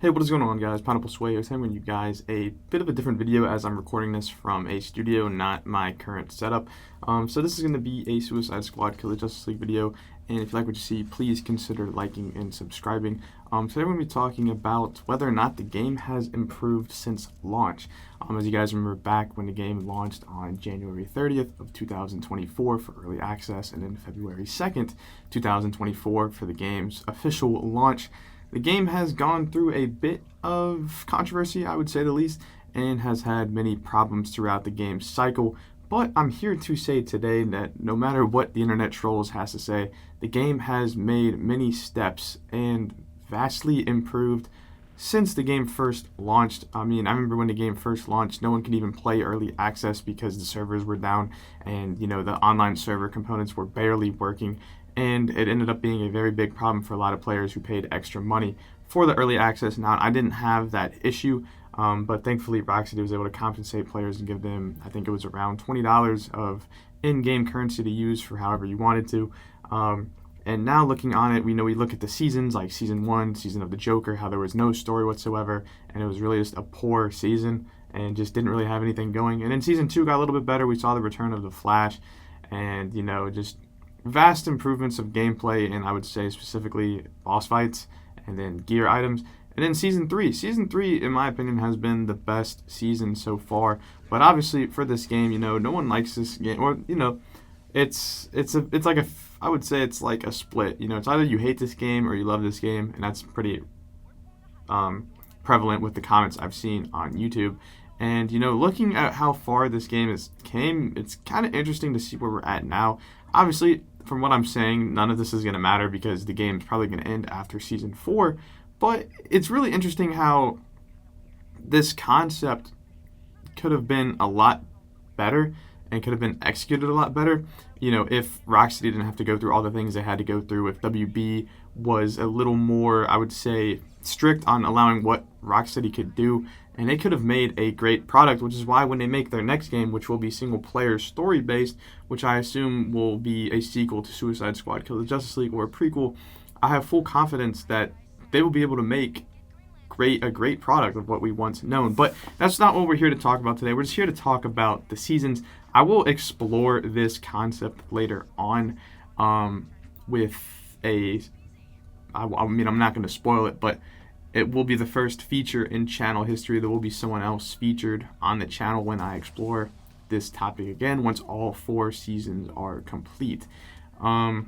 Hey, what is going on, guys? Pineapple Sway. I was having you guys a bit of a different video as I'm recording this from a studio, not my current setup. So this is going to be a Suicide Squad Kill the Justice League video, and if you like what you see, please consider liking and subscribing. Today we're going to be talking about whether or not the game has improved since launch. As you guys remember back when the game launched on January 30th of 2024 for early access, and then February 2nd, 2024 for the game's official launch. The game has gone through a bit of controversy, I would say the least, and has had many problems throughout the game's cycle. But I'm here to say today that no matter what the internet trolls has to say, the game has made many steps and vastly improved since the game first launched. I remember when the game first launched, no one could even play early access because the servers were down and, the online server components were barely working. And it ended up being a very big problem for a lot of players who paid extra money for the early access. Now, I didn't have that issue, but thankfully Rocksteady was able to compensate players and give them, I think it was around $20 of in-game currency to use for however you wanted to. And now looking on it, we look at the seasons, like Season 1, Season of the Joker, how there was no story whatsoever, and it was really just a poor season and just didn't really have anything going. And then Season 2 got a little bit better. We saw the return of the Flash and, just vast improvements of gameplay, and I would say specifically boss fights and then gear items. And then Season 3, in my opinion, has been the best season so far. But obviously for this game, no one likes this game, or I would say it's like a split. It's either you hate this game or you love this game, and that's pretty prevalent with the comments I've seen on YouTube. And looking at how far this game came, it's kind of interesting to see where we're at now. Obviously, from what I'm saying, none of this is going to matter because the game's probably going to end after Season 4. But it's really interesting how this concept could have been a lot better and could have been executed a lot better. If Rocksteady didn't have to go through all the things they had to go through, if WB was a little more, I would say, strict on allowing what Rocksteady could do, and they could have made a great product, which is why when they make their next game, which will be single-player story-based, which I assume will be a sequel to Suicide Squad Kill the Justice League or a prequel, I have full confidence that they will be able to make a great product of what we once known. But that's not what we're here to talk about today. We're just here to talk about the seasons. I will explore this concept later on with I'm not going to spoil it, but it will be the first feature in channel history. There will be someone else featured on the channel when I explore this topic again, once all 4 seasons are complete. So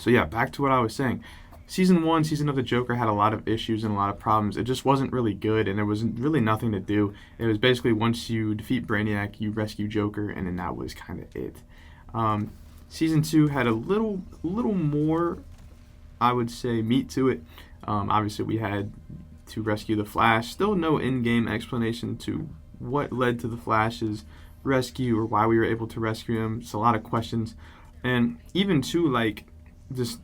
yeah, back to what I was saying. Season 1, Season of the Joker, had a lot of issues and a lot of problems. It just wasn't really good, and there was really nothing to do. It was basically once you defeat Brainiac, you rescue Joker, and then that was kind of it. Season 2 had a little more, I would say, meat to it. Obviously, we had to rescue the Flash. Still no in-game explanation to what led to the Flash's rescue or why we were able to rescue him. It's a lot of questions. And even to, just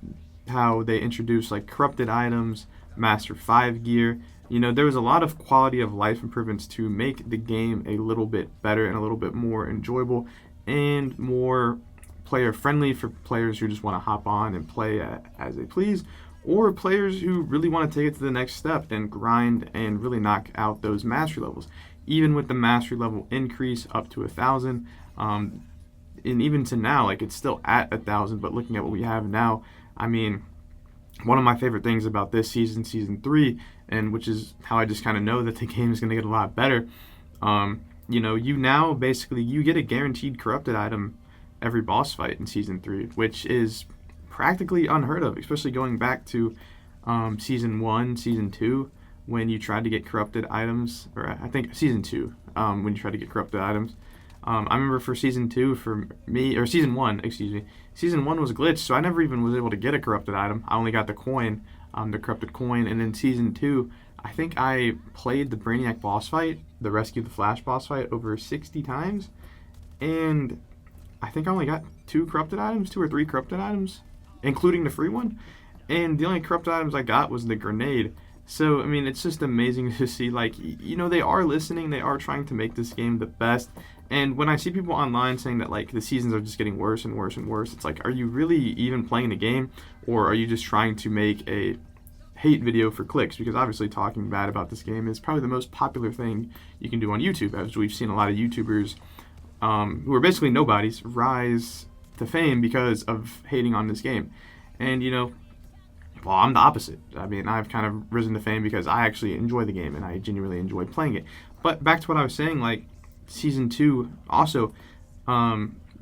how they introduced, corrupted items, Master 5 gear. There was a lot of quality of life improvements to make the game a little bit better and a little bit more enjoyable and more player-friendly for players who just want to hop on and play as they please, or players who really want to take it to the next step and grind and really knock out those mastery levels. Even with the mastery level increase up to 1,000, and even to now, it's still at 1,000, but looking at what we have now, one of my favorite things about this season, Season 3, and which is how I just kind of know that the game is going to get a lot better, you now basically, you get a guaranteed corrupted item every boss fight in Season 3, which is practically unheard of, especially going back to Season 1, Season 2, when you tried to get corrupted items, or I think Season 2, when you tried to get corrupted items. I remember for Season 2, for me, or Season 1, excuse me, Season 1 was glitched, so I never even was able to get a corrupted item. I only got the coin, the corrupted coin, and then Season 2, I think I played the Brainiac boss fight, the Rescue the Flash boss fight, over 60 times, and I think I only got 2 or 3 corrupted items, including the free one, and the only corrupted items I got was the grenade. So, it's just amazing to see, they are listening, they are trying to make this game the best, and when I see people online saying that, the seasons are just getting worse and worse and worse, it's are you really even playing the game, or are you just trying to make a hate video for clicks, because obviously talking bad about this game is probably the most popular thing you can do on YouTube, as we've seen a lot of YouTubers who are basically nobodies rise to fame because of hating on this game. And well, I'm the opposite. I mean, I've kind of risen to fame because I actually enjoy the game and I genuinely enjoy playing it. But back to what I was saying, like Season 2 also,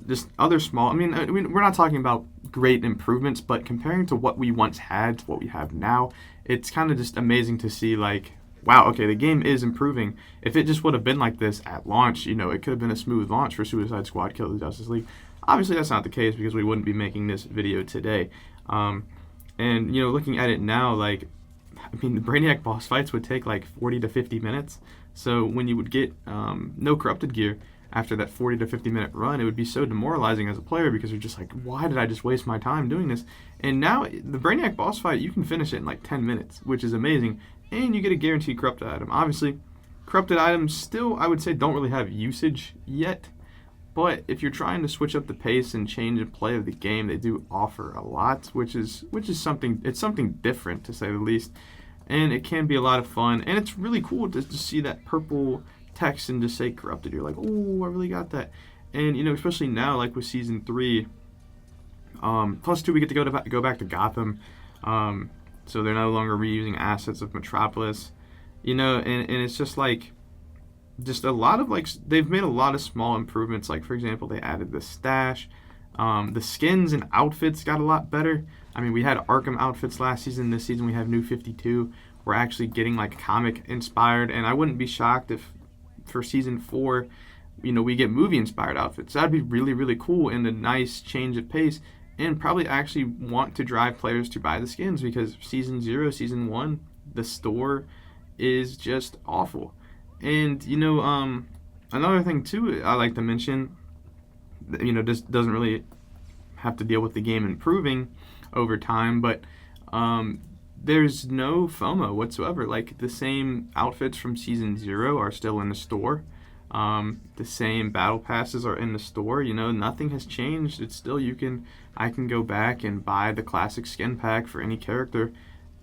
just other small, I mean, we're not talking about great improvements, but comparing to what we once had to what we have now, it's kind of just amazing to see, like, wow, okay, the game is improving. If it just would have been like this at launch, it could have been a smooth launch for Suicide Squad Kill the Justice League. Obviously, that's not the case because we wouldn't be making this video today. And, looking at it now, like, I mean, the Brainiac boss fights would take like 40 to 50 minutes. So when you would get no corrupted gear after that 40 to 50 minute run, it would be so demoralizing as a player because you're just like, why did I just waste my time doing this? And now the Brainiac boss fight, you can finish it in like 10 minutes, which is amazing. And you get a guaranteed corrupted item. Obviously, corrupted items still, I would say, don't really have usage yet. But if you're trying to switch up the pace and change the play of the game, they do offer a lot, which is something. It's something different, to say the least, and it can be a lot of fun. And it's really cool to see that purple text and just say corrupted. You're like, oh, I really got that. And especially now, like with Season 3, +2, we get to go back to Gotham. So they're no longer reusing assets of Metropolis, and it's just like, just a lot of, like, they've made a lot of small improvements. Like, for example, they added the stash, the skins and outfits got a lot better. I mean, we had Arkham outfits last season. This season we have New 52. We're actually getting like comic inspired, and I wouldn't be shocked if for Season 4, we get movie inspired outfits. That'd be really, really cool and a nice change of pace, and probably actually want to drive players to buy the skins, because Season 0, Season 1, the store is just awful. And, another thing, too, I like to mention, this doesn't really have to deal with the game improving over time, but there's no FOMO whatsoever. Like, the same outfits from Season 0 are still in the store. The same battle passes are in the store. Nothing has changed. It's still, I can go back and buy the classic skin pack for any character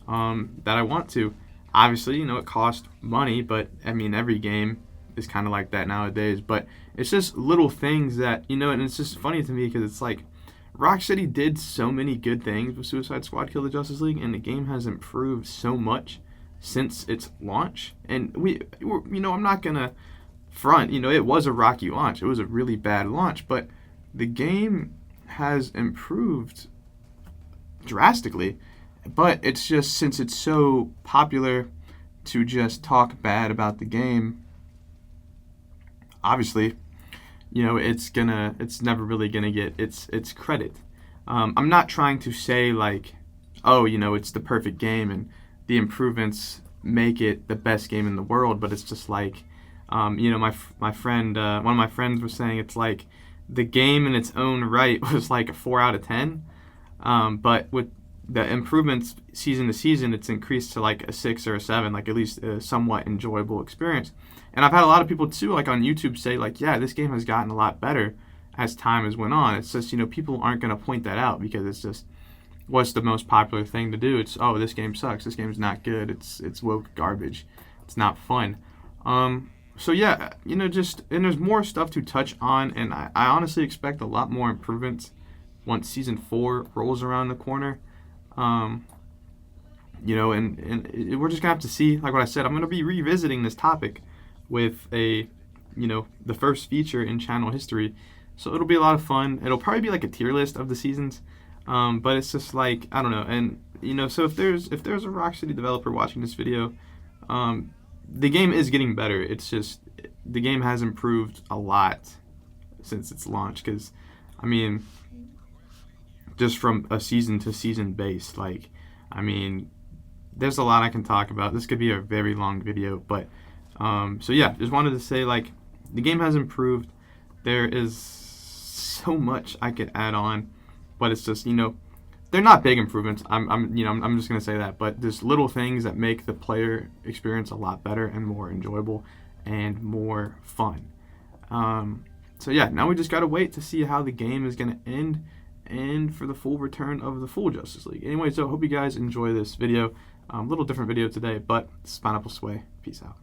that I want to. Obviously, it costs money, but I mean, every game is kind of like that nowadays. But it's just little things that, and it's just funny to me because it's like, Rocksteady did so many good things with Suicide Squad Kill the Justice League, and the game has improved so much since its launch. And I'm not going to front, it was a rocky launch. It was a really bad launch, but the game has improved drastically. But it's just, since it's so popular to just talk bad about the game, obviously, it's never really gonna get its credit. I'm not trying to say like, oh, it's the perfect game and the improvements make it the best game in the world, but it's just like, my friend, one of my friends was saying it's like the game in its own right was like a 4 out of 10, but with the improvements season to season, it's increased to like a 6 or a 7, like at least a somewhat enjoyable experience. And I've had a lot of people too, like on YouTube, say like, yeah, this game has gotten a lot better as time has went on. It's just, people aren't going to point that out because it's just, what's the most popular thing to do? It's, oh, this game sucks. This game's not good. It's woke garbage. It's not fun. So yeah, just, and there's more stuff to touch on, and I honestly expect a lot more improvements once Season 4 rolls around the corner. And we're just gonna have to see. Like what I said, I'm gonna be revisiting this topic with the first feature in channel history, so it'll be a lot of fun. It'll probably be like a tier list of the seasons, but it's just like, I don't know. And so if there's a Rocksteady developer watching this video, the game is getting better. It's just, the game has improved a lot since its launch, because I mean, just from a season to season base, like, I mean, there's a lot I can talk about. This could be a very long video, but so yeah, just wanted to say, like, the game has improved. There is so much I could add on, but it's just, they're not big improvements. I'm just gonna say that, but there's little things that make the player experience a lot better and more enjoyable and more fun. So yeah, now we just gotta wait to see how the game is gonna end, and for the full return of the full Justice League. Anyway, so I hope you guys enjoy this video. Little different video today, but this is Pineapple Sway. Peace out.